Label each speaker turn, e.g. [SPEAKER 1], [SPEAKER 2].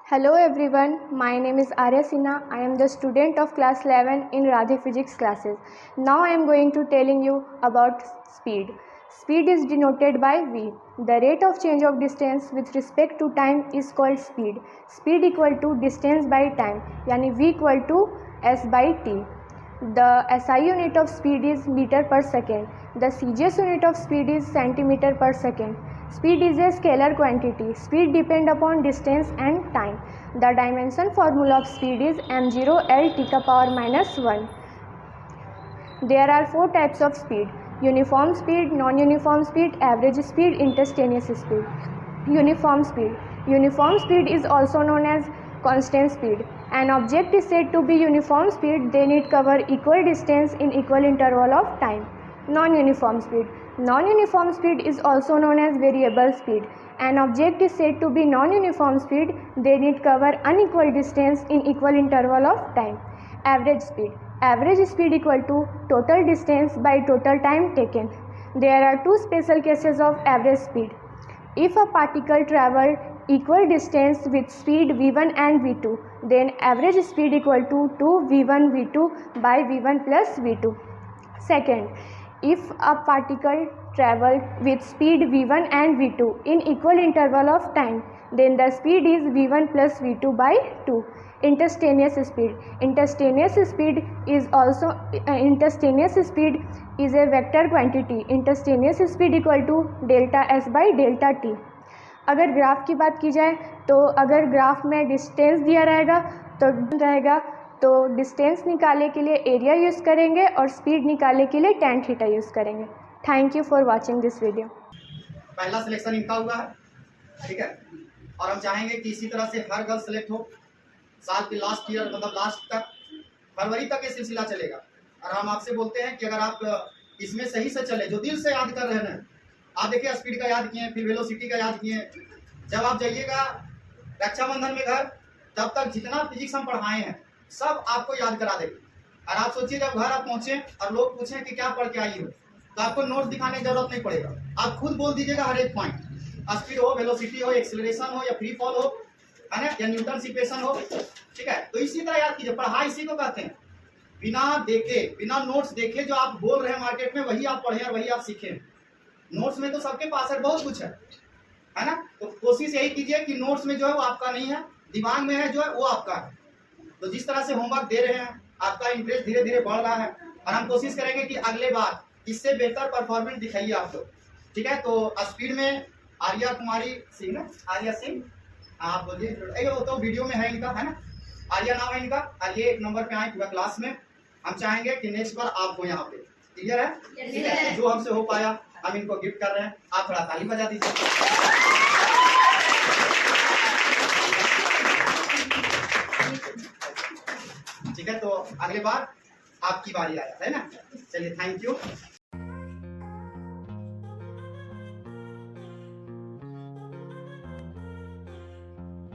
[SPEAKER 1] Hello everyone, my name is Arya Sinha. I am the student of class 11 in Radhe physics classes. Now I am going to telling you about speed. Speed is denoted by v. The rate of change of distance with respect to time is called speed. Speed equal to distance by time, yani v equal to s by t. The SI unit of speed is meter per second. The CGS unit of speed is centimeter per second. Speed is a scalar quantity. Speed depends upon distance and time. The dimension formula of speed is m0 L t ka power minus 1. There are four types of speed: uniform speed, non-uniform speed, average speed, instantaneous speed. Uniform speed. Uniform speed is also known as constant speed. An object is said to be uniform speed then it cover equal distance in equal interval of time. Non-uniform speed. Non-uniform speed is also known as variable speed. An object is said to be non-uniform speed then it cover unequal distance in equal interval of time. Average speed. Average speed equal to total distance by total time taken. There are two special cases of average speed. If a particle travel equal distance with speed v1 and v2, then average speed equal to 2v1 v2 by v1 plus v2. Second, if a particle travel with speed v1 and v2 in equal interval of time, then the speed is v1 plus v2 by 2. Instantaneous speed. Instantaneous speed is a vector quantity. Instantaneous speed equal to delta s by delta t. अगर graph की बात की जाए तो अगर graph में distance दिया रहेगा तो डिस्टेंस निकालने के लिए एरिया यूज़ करेंगे और स्पीड निकालने के लिए tan थीटा यूज़ करेंगे. Thank you for watching this video.
[SPEAKER 2] पहला सिलेक्शन इनका हुआ है, ठीक है, और हम चाहेंगे कि इसी तरह से हर गर्ल सेलेक्ट हो. साल के लास्ट ईयर मतलब लास्ट तक फरवरी तक ये सिलसिला चलेगा. और हम आपसे बोलते हैं कि अगर आप इसमें सही से चले, जो दिल से याद कर रहे हैं, आप देखिए स्पीड का याद किए, फिर वेलोसिटी का याद किए. जब आप जाइएगा रक्षाबंधन में घर, तब तक जितना फिजिक्स हम पढ़ाए हैं सब आपको याद करा देंगे. और आप सोचिए जब घर आप पहुँचे और लोग पूछें कि क्या पढ़ के आई हो, तो आपको नोट्स दिखाने की जरूरत नहीं पड़ेगा. आप खुद बोल दीजिएगा हर एक पॉइंट. स्पीड हो, वेलोसिटी हो, एक्सेलरेशन हो या फ्री फॉल हो, है ना, या न्यूटन इक्वेशन हो, ठीक है. तो इसी तरह याद कीजिए. पढ़ाई इसी को कहते हैं, बिना देखे, बिना नोट्स देखे जो आप बोल रहे हैं मार्केट में वही आप पढ़ें और वही आप सीखें. नोट्स में तो सबके पास है, बहुत कुछ है ना. तो कोशिश यही कीजिए कि नोट्स में जो है वो आपका नहीं है, दिमाग में है जो है वो आपका है. तो जिस तरह से होमवर्क दे रहे हैं आपका इंटरेस्ट धीरे धीरे बढ़ रहा है और हम कोशिश करेंगे कि अगले बार इससे बेहतर परफॉर्मेंस दिखाइए आप लोग, ठीक है. तो स्पीड में आर्या कुमारी सिंह ना, आर्या सिंह, आप बोलिए. वो तो वीडियो में है इनका, है ना, आर्या नाम है इनका. और ये 1 नंबर पे आए पूरा क्लास में. हम चाहेंगे कि नेक्स्ट बार आपको यहाँ पे क्लियर है, ठीक है. जो हमसे हो पाया हम इनको गिफ्ट कर रहे हैं. आप थोड़ा ताली बजा दीजिए. ठीक है, तो अगले बार आपकी बारी आया है ना. चलिए, थैंक यू.